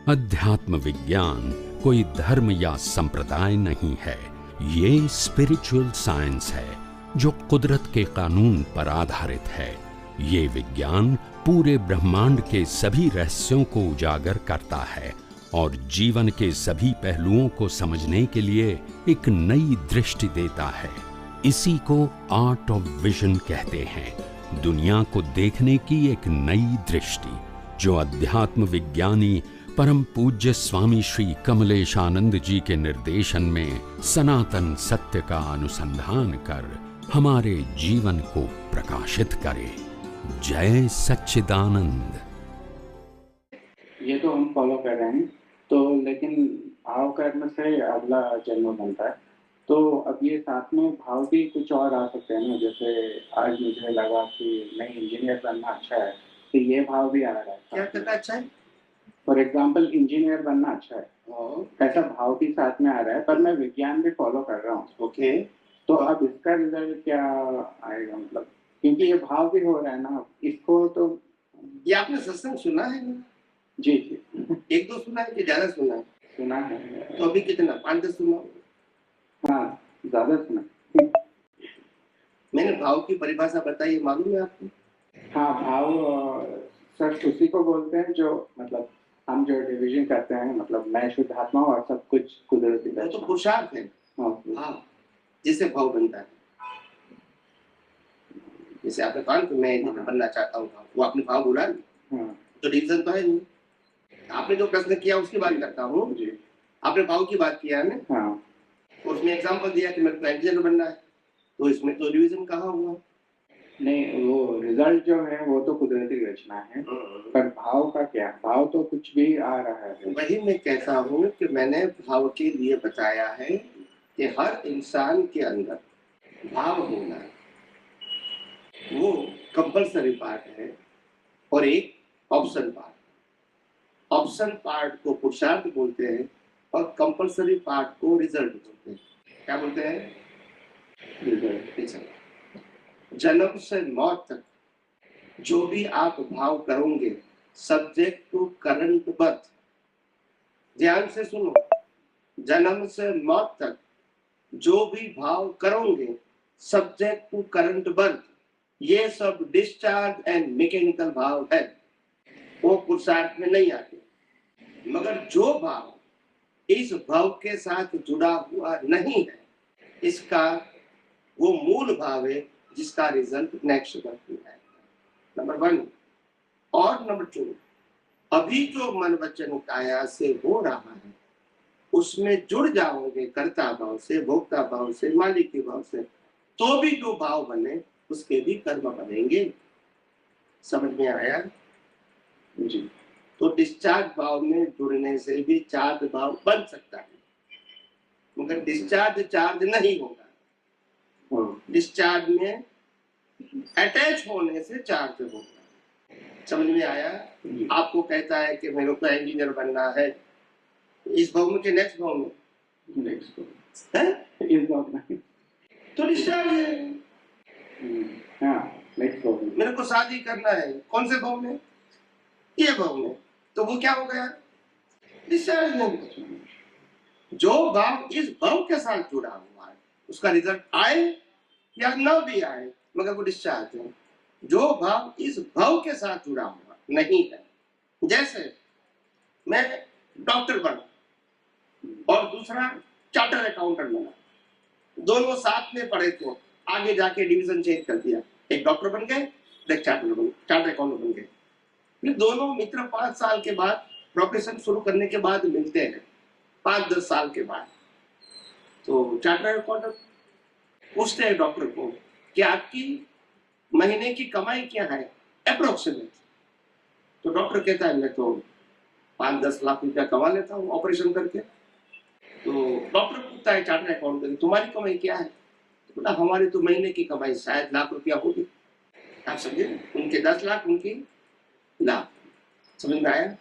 अध्यात्म विज्ञान कोई धर्म या संप्रदाय नहीं है, ये स्पिरिचुअल साइंस है जो कुदरत के कानून पर आधारित है। ये विज्ञान पूरे ब्रह्मांड के सभी रहस्यों को उजागर करता है और जीवन के सभी पहलुओं को समझने के लिए एक नई दृष्टि देता है। इसी को आर्ट ऑफ विजन कहते हैं, दुनिया को देखने की एक नई दृष्टि, जो अध्यात्म विज्ञानी परम पूज्य स्वामी श्री कमलेशानंद जी के निर्देशन में सनातन सत्य का अनुसंधान कर हमारे जीवन को प्रकाशित करे। जय सच्चिदानंद। ये तो हम फॉलो कर रहे हैं, तो लेकिन भाव कर्म से अगला जन्म बनता है, तो अब ये साथ में भाव भी कुछ और आ सकते हैं ना। जैसे आज मुझे लगा कि नहीं, इंजीनियर बनना अच्छा है, तो ये भाव भी आ रहा है। क्या करना अच्छा है? फॉर एग्जाम्पल इंजीनियर बनना अच्छा है, ऐसा भाव भी साथ में आ रहा है, पर मैं विज्ञान भी फॉलो कर रहा हूँ। ओके, तो अब इसका रिजल्ट क्या आएगा, मतलब क्योंकि ये भाव भी हो रहा है ना इसको। तो ये आपने सत्संग सुना है? जी जी, एक दो सुना है कि ज्यादा सुना है? सुना है। तो अभी कितना, 5-10 सुना? हाँ, ज्यादा सुना। मैंने भाव की परिभाषा बताई, मालूम है आपको? हाँ, भाव सर उसी को बोलते हैं जो, मतलब हम जो डिवीजन करते हैं, मतलब मैं शुद्ध आत्मा और सब कुछ कुदरती वो तो पुरुषार्थ है। हाँ, जिससे भाव बनता है। जैसे आपने कहा कि मैं इंजीनियर बनना चाहता हूँ, वो आपने भाव बोला, तो रीजन तो है नहीं। आपने जो प्रश्न किया उसकी बात करता हूँ जी। आपने भाव की बात किया है ना, और उसमें एग्जाम्पल दिया कि मेरे को इंजीनियर बनना है, तो इसमें तो रिवीजन कहाँ हुआ? नहीं, वो रिजल्ट जो है वो तो कुदरती रचना है, पर भाव का क्या? भाव तो कुछ भी आ रहा है। वही मैं कहता हूँ कि मैंने भाव के लिए बताया है कि हर इंसान के अंदर भाव होना है, वो कंपल्सरी पार्ट है और एक ऑप्शन पार्ट। ऑप्शन पार्ट को पुरुषार्थ बोलते हैं और कंपल्सरी पार्ट को रिजल्ट बोलते हैं। क्या बोलते हैं? रिजल्ट। जन्म से मौत तक जो भी आप भाव करोगे, सब्जेक्ट टू करंट बर्थ, ध्यान से सुनो, जन्म से मौत तक जो भी भाव करोगे, सब्जेक्ट टू करंट बर्थ, ये सब डिस्चार्ज एंड मैकेनिकल भाव है, वो पुरुषार्थ में नहीं आते। मगर जो भाव इस भाव के साथ जुड़ा हुआ नहीं है, इसका वो मूल भाव है जिसका रिजल्ट नेक्स्ट बर्थ में है। नंबर 1 और नंबर 2, अभी जो मन वचन काया से हो रहा है उसमें जुड़ जाओगे कर्ता भाव से, भोक्ता भाव से, मालिक के भाव से, तो भी जो भाव बने उसके भी कर्म बनेंगे। समझ में आया जी? तो डिस्चार्ज भाव में जुड़ने से भी चार्ज भाव बन सकता है, मगर डिस्चार्ज चार्ज नहीं होगा। डिस्चार्ज में अटैच होने से चार्ज होगा। समझ में आया? आपको कहता है कि मेरे को इंजीनियर बनना है, इस भाव में के नेक्स्ट भाव में, इस भाव में तो डिस्चार्ज है। नेक्स्ट भाव में मेरे को शादी करना है, कौन से भाव में? ये भाव में, तो वो क्या हो गया? डिस्चार्ज नहीं। जो भाव इस भाव के साथ जुड़ा हुआ है उसका रिजल्ट आए या न भी आए, मगर वो डिस्चार्ज है। जो भाव इस भाव के साथ जुड़ा हुआ नहीं है, जैसे मैं डॉक्टर बना और दूसरा चार्टर अकाउंटेंट बना, दोनों साथ में पढ़े थे, आगे जाके डिवीजन चेंज कर दिया, एक डॉक्टर बन गए, एक चार्टर अकाउंटेंट बन गए। फिर दोनों मित्र 5 साल के बाद प्रोफेशन शुरू करने के बाद मिलते हैं, 5-10 साल के बाद। तो चार्टर अकाउंटेंट पूछते हैं डॉक्टर को कि आपकी महीने की कमाई क्या है अप्रोक्सीमेट? तो डॉक्टर कहता है मैं तो 5-10 लाख रुपया कमा लेता हूँ ऑपरेशन करके। तो डॉक्टर पूछता है चार्टर अकाउंटेंट, तुम्हारी कमाई क्या है? तो बोला हमारी तो महीने की कमाई शायद लाख रुपया होगी। आप समझे? उनके 10 लाख, उनकी लाख। समझ में आया?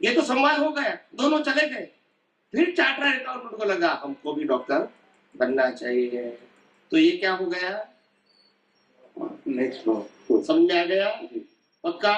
ये तो संवाद हो गया, दोनों चले गए। फिर चार्टर अकाउंटेंट को लगा हमको भी डॉक्टर बनना चाहिए, तो ये क्या हो गया? नेक्स्ट। समझ में आ गया? पक्का?